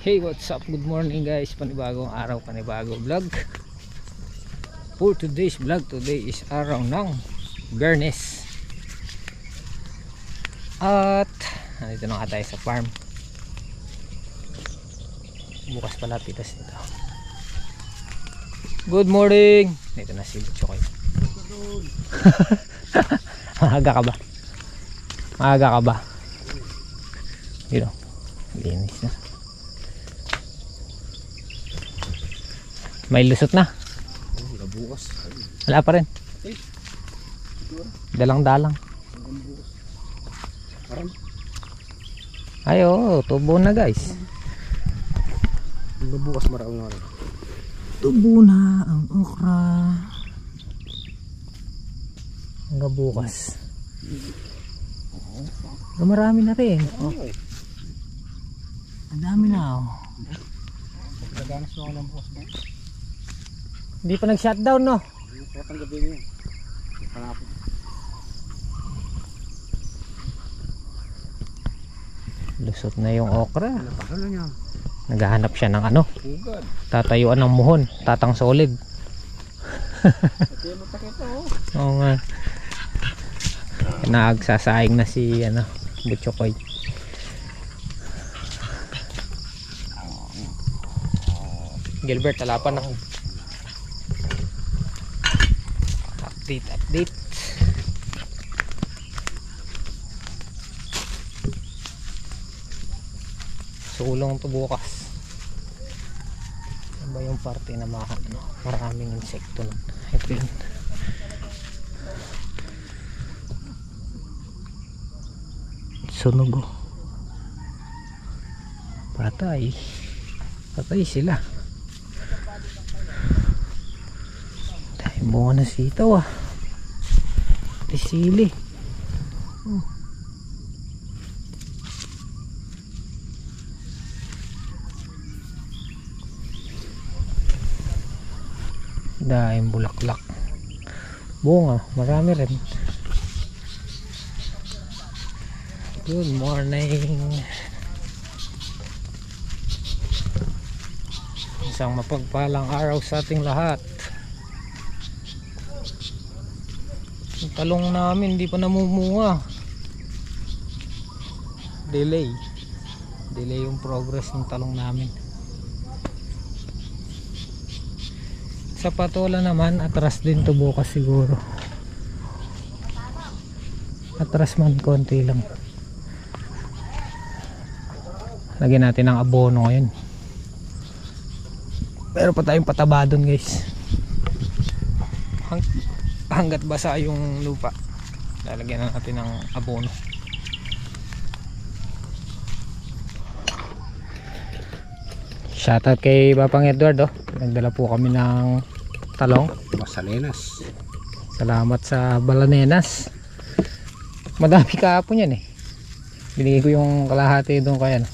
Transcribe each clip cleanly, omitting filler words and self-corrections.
Hey, what's up? Good morning guys. Panibagong araw, panibagong vlog. For today's vlog, today is araw ng Biyernes. At nandito na nga tayo sa farm. Bukas pala pitas nito. Good morning. Dito na si Butchokoy. Maaga ka ba? Maaga ka ba? Yun o, linis na. May lusot na. Bukas. Wala pa rin. Dalang-dalang. Ay, oo, tubo na guys. Bukas marami na rin. Tubo na ang okra. Hanggang bukas. Marami na rin. Oh. Ang dami na oh. Naganas mo ako ng bukas ba? Hindi pa nag-shutdown no? Patang gabi niya. Hanapin. Lusot na yung okra. Napakala niya. Naghahanap siya ng ano? Ugad. Tatayuan ng muhon. Tatang solid. Pati mo takita oh. Oo nga. Nagsasaing na si ano, Butchokoy. Gilbert, talapan ako. Update. Sulong to bukas. Ano ba yung parte na maraming insekto nun? Ito yun. Sunog oh. Patay sila. Dahil bunga na sitaw ah. Pati sili. Dahil bulaklak. Bunga, marami rin. Good morning. Isang mapagpalang araw sa ating lahat. Yung talong namin hindi pa namumunga. Delay yung progress ng talong namin. Sa patola naman, atras din to bukas siguro. Atras man konti lang. Lagyan natin ng abono ngayon. Pero pa tayong pataba doon guys. Hanggat basa yung lupa, lalagyan na natin ng abono. Shoutout kay Papang Edward oh. Nagdala po kami ng talong. Masalenas. Salamat sa Balanenas. Madami kahapon yan eh. Binigay ko yung kalahati doon kaya no.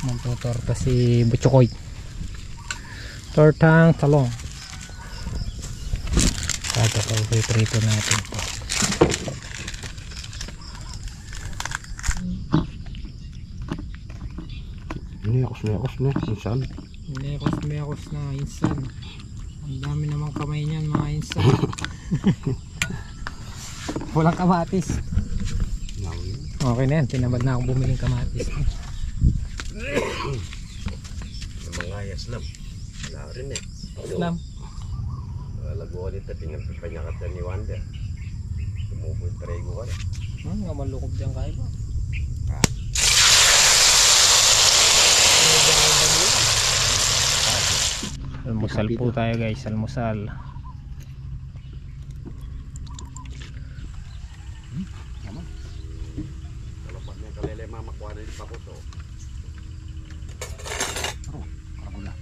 Magtutorta si Butchokoy. Tortang talong. Prito natin po. Mekos na insan. Mekos na insan. Ang dami namang kamay niyan mga insan. Walang kamatis. Okay na yan, tinabad na akong bumiling kamatis. Yung mga yaslam. Wala rin eh. Islam. Lago ulit at tingnan pagpanyakat ni Wanda. Tumubo yung trego ka na. Nga malukob dyan kayo ba? Almusal po tayo guys, almusal. Kalapat niya kalele mamakuha na yung pakuso. Karagula.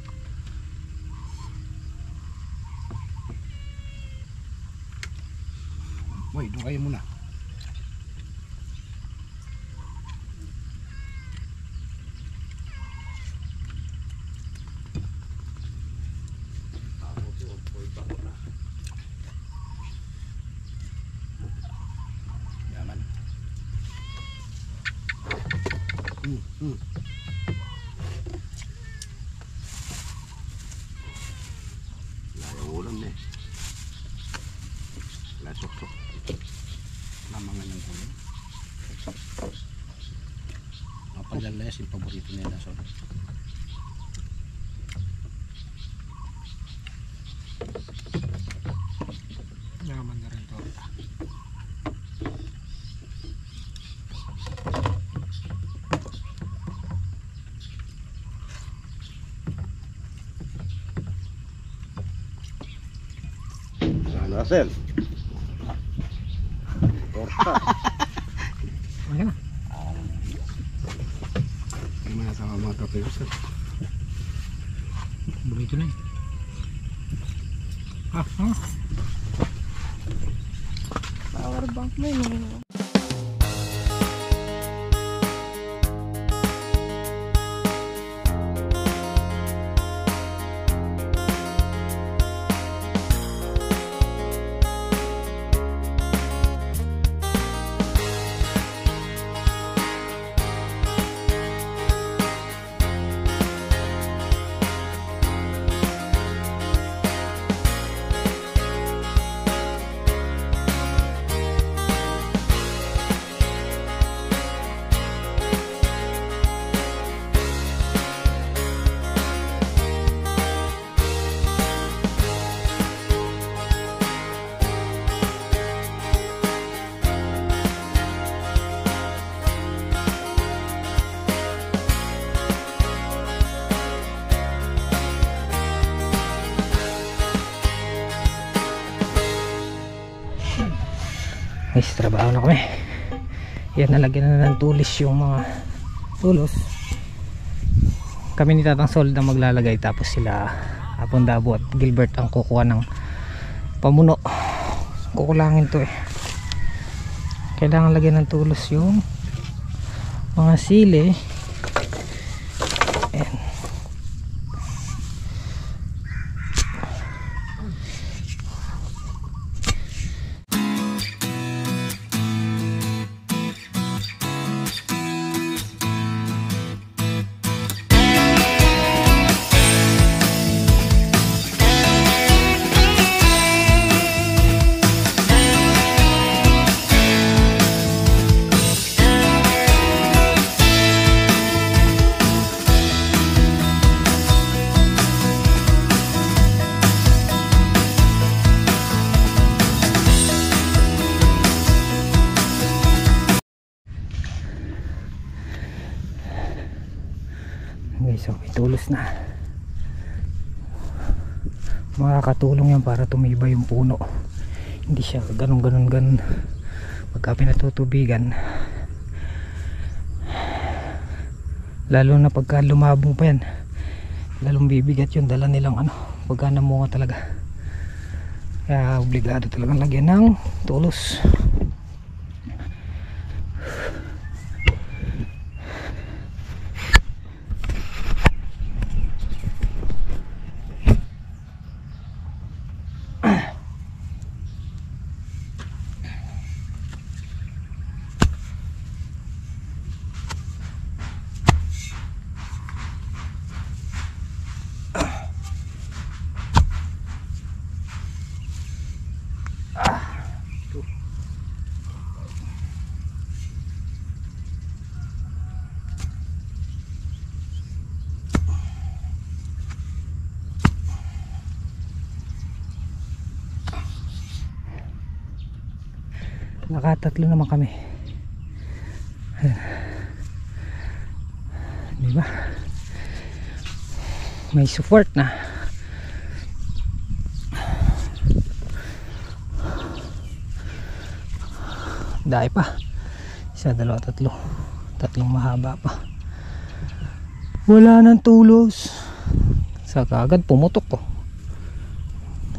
Uy, doon kayo muna. Lasok-sok. Namangan ng ulo. Mapaglalayas yung paborito nila. So, naman na rin to. Sana Sel. Torta. Ayan na. Yung mga sama mga tapos. Burrito na eh. Power bank mo yun. Guys, trabaho na kami. Yan, nalagyan na ng tulis yung mga tulos. Kami ni Tatang Sol na maglalagay, tapos sila Apondabo at Gilbert ang kukuha ng pamuno. Kukulangin to eh. Kailangan lagyan ng tulos yung mga sili. Ayan. Guys, so may tulos na. Makakatulong yan para tumibay yung puno. Hindi siya ganun pagka pinatutubigan. Lalo na pagka lumabong pa yan, lalong bibigat yung dala nilang pagka namunga talaga. Kaya obligado talagang lagyan ng tulos. Nakatatlo naman kami. Diba? May support na. Dahil pa. Isa, dalawa, tatlo. Tatlong mahaba pa. Wala nang tulos. Saka agad pumutok ko.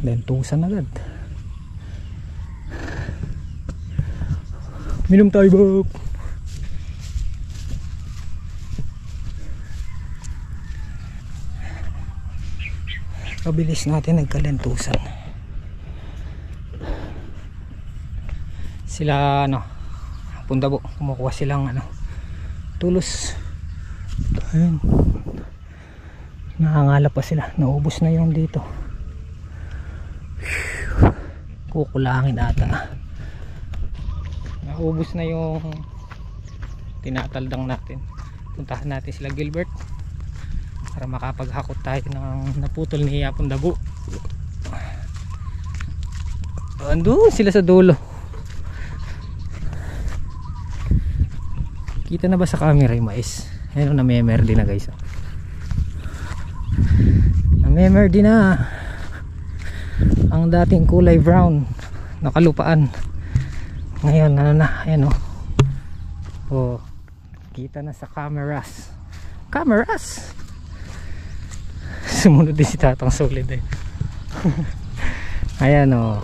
Lentusan agad. Minom tayo, Bob. Kabilis natin nagkalentusan. Sila Apondabo, kumukuha silang tulos. Ayun. Nakangala pa sila. Naubos na yung dito. kukulangin ata. Naubos na yung tinataldang natin. Puntahan natin sila Gilbert para makapaghakot tayo ng naputol ni Yapon Dabu. Andun sila sa dulo. Kita na ba sa camera yung mais? Ayun, na-memer din na guys. Na-memer din na ang dating kulay brown na kalupaan. Ngayon ano na, ayan o. Oh, kita na sa cameras. Sumunod din si Tatang Solid eh. Ayan o.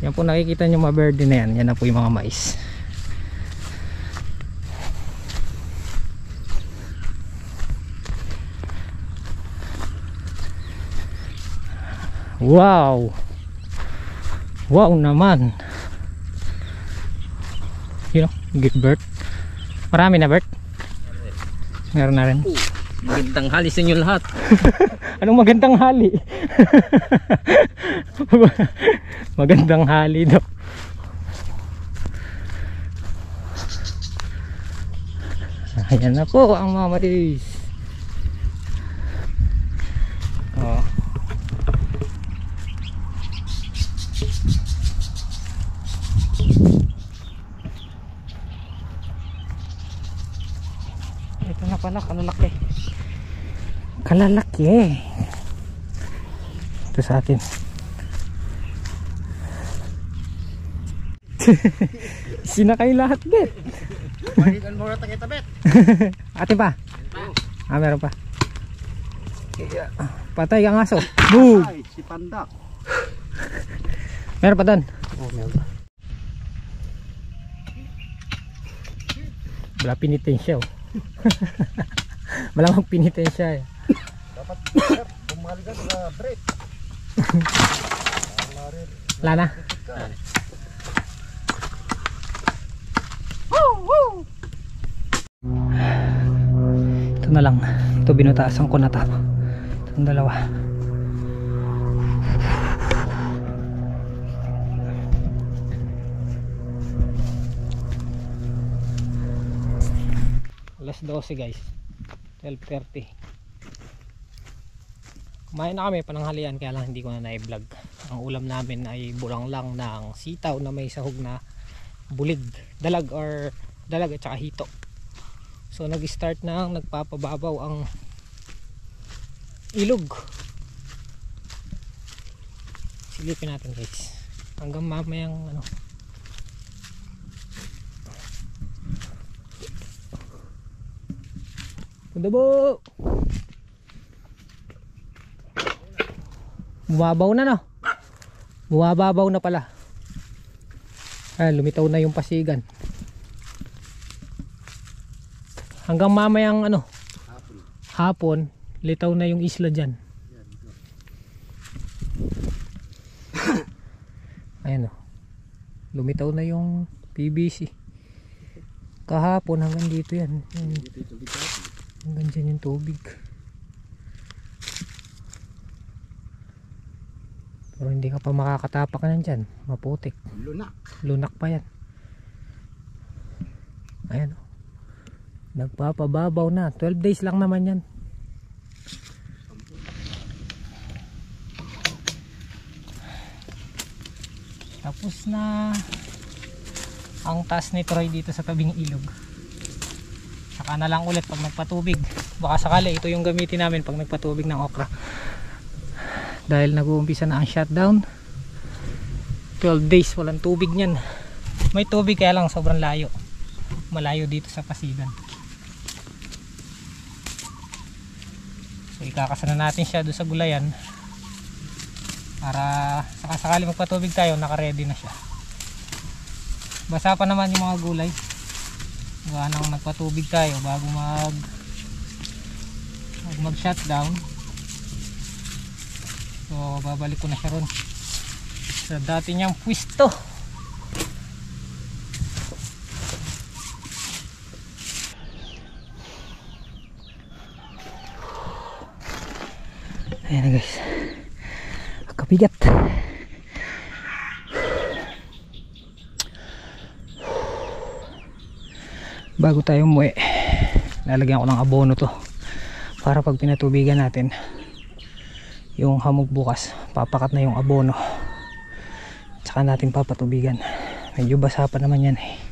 Yan po nakikita nyo mga bird na yan. Yan na po yung mga mais. Wow naman. Yun o, Gilbert. Marami na, Bert? Meron na rin. Magandang hali sa inyo lahat. Anong magandang hali? Magandang hali daw. Ayan na po ang mga mais. Oh. Ito na pala, kalalaki. Ito sa atin. Sinakay lahat, Bet. Palitan mo na kita, Bet. Atin pa? Meron pa. Patay ang aso. Boom! Ay, si Panda. Meron pa doon. Oh, meron pa. Wala pinitensya oh. Malamang pinitensya eh. Dapat bumali ka sa break. Wala na. Ito na lang. Ito binutasan ko na to. Itong dalawa. Alas 12 guys. 12:30. Kumain na kami pananghalian kaya lang hindi ko na na-vlog. Ang ulam namin ay bulang lang ng sitaw na may sahog na bulig, dalag at saka hito. So nag-start na nagpapababaw ang ilog. Silipin natin guys. Hanggang mamayang ano. Kundabo. Bumabaw na no. Bumababaw na pala. Lumitaw na yung pasigan. Hanggang mamayang ano, hapon, litaw na yung isla dyan. Ayan o. Lumitaw na yung PVC. Kahapon hanggang dito yan. Hanggang dyan yung tubig. Pero hindi ka pa makakatapak na dyan. Maputik. Lunak pa yan. Ayan o. Nagpapababaw na. 12 days lang naman yan. Tapos na ang taas ni Troy dito sa tabing ilog. Saka na lang ulit pag nagpatubig. Baka sakali ito yung gamitin namin pag nagpatubig ng okra. Dahil nag-uumpisa na ang shutdown. 12 days walang tubig niyan. May tubig kaya lang sobrang layo. Malayo dito sa Pasigan. So ikakasana natin siya doon sa gulayan para sakasakali magpatubig tayo, naka-ready na siya. Basa pa naman yung mga gulay. Gawa nang nagpatubig tayo bago mag-shutdown. So babalik ko na siya ron sa dati niyang pwesto. Ayan na guys, kapigat. bago tayo umuwi, lalagyan ko ng abono to para pag pinatubigan natin yung hamog bukas, papakat na yung abono, tsaka natin papatubigan. Medyo basa pa naman yan eh.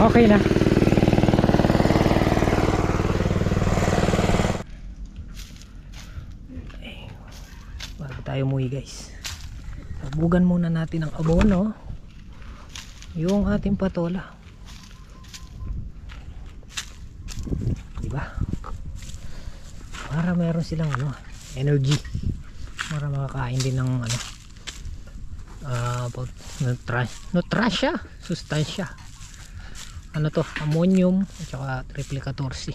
Okay na. Bago tayo umuwi guys, tabugan muna natin ang abono yung ating patola, diba? Para meron silang energy, para makakain din ng nutrasya, sustansya. Ammonium at saka triple 14.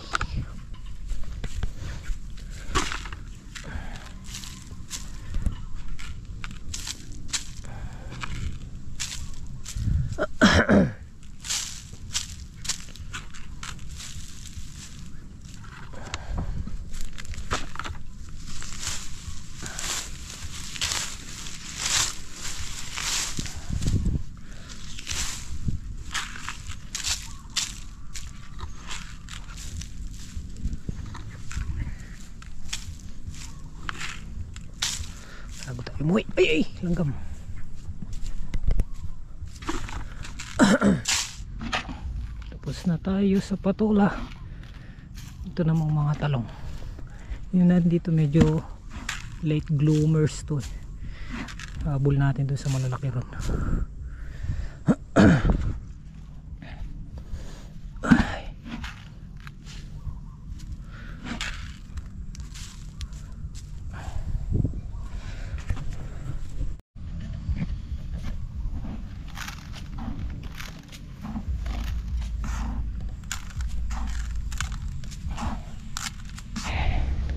Bago tayo umuwi. Ay, langgam. Tapos na tayo sa patola. Ito namang mga talong. Yun, nandito medyo late bloomers to. Habol natin dun sa malalaki ron.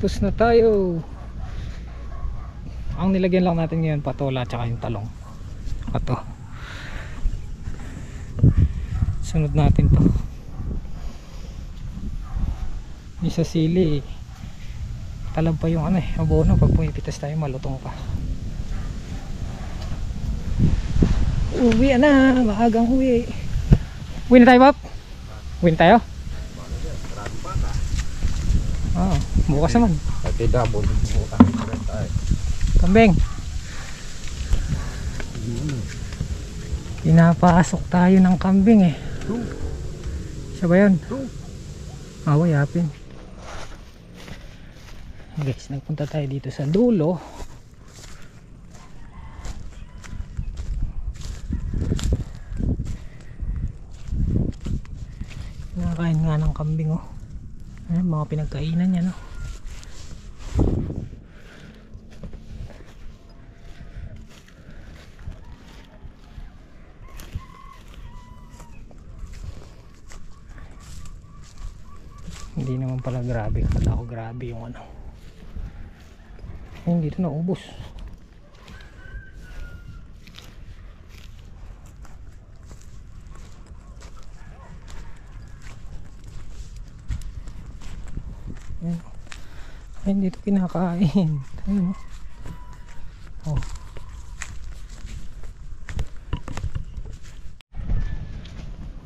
Tapos na tayo. Ang nilagyan lang natin ngayon patola at saka yung talong. Ito. Sunod natin to. Yung sa sili talab pa yung abono. Pag pumipitas tayo malutong pa. Uwi na, maagang uwi. Uwi na tayo, Pop? Uwi na tayo? Oo, bukas naman. Pati dabon. Kambing. Pinapasok tayo ng kambing eh. Siya ba yun? Awa, yapin. Guys, nagpunta tayo dito sa dulo. Nakakain nga ng kambing oh. Ayan, mga pinagkainan niya no. Hindi naman pala grabe. Kala ko grabe yung Ayun, dito na ubos. hindi ito kinakain. Ayun oh.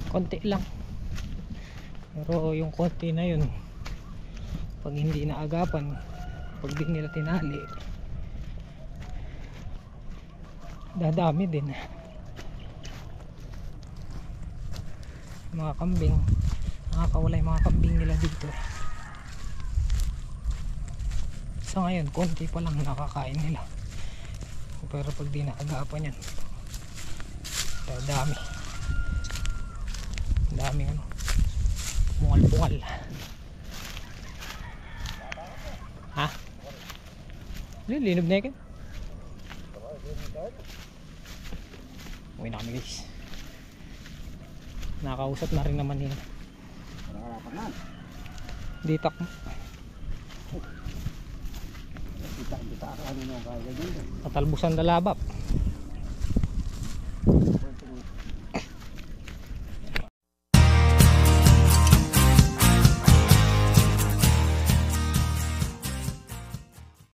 Konti lang, pero yung konti na yun pag hindi naagapan, pag di nila tinali, dadami din. Mga kambing, nakakawala yung mga kambing nila dito. Sa ngayon konti pa lang nakakain nila, pero pag di naagapan yan, dadami. Daming ano, bungal-bungal. Ha? Linob na yakin. Uwi na kami guys. Nakausap na rin naman yun. Nakarapan na. Ditak mo. Kita ka ano nung kaya ganyan. Katalbusan dalabap.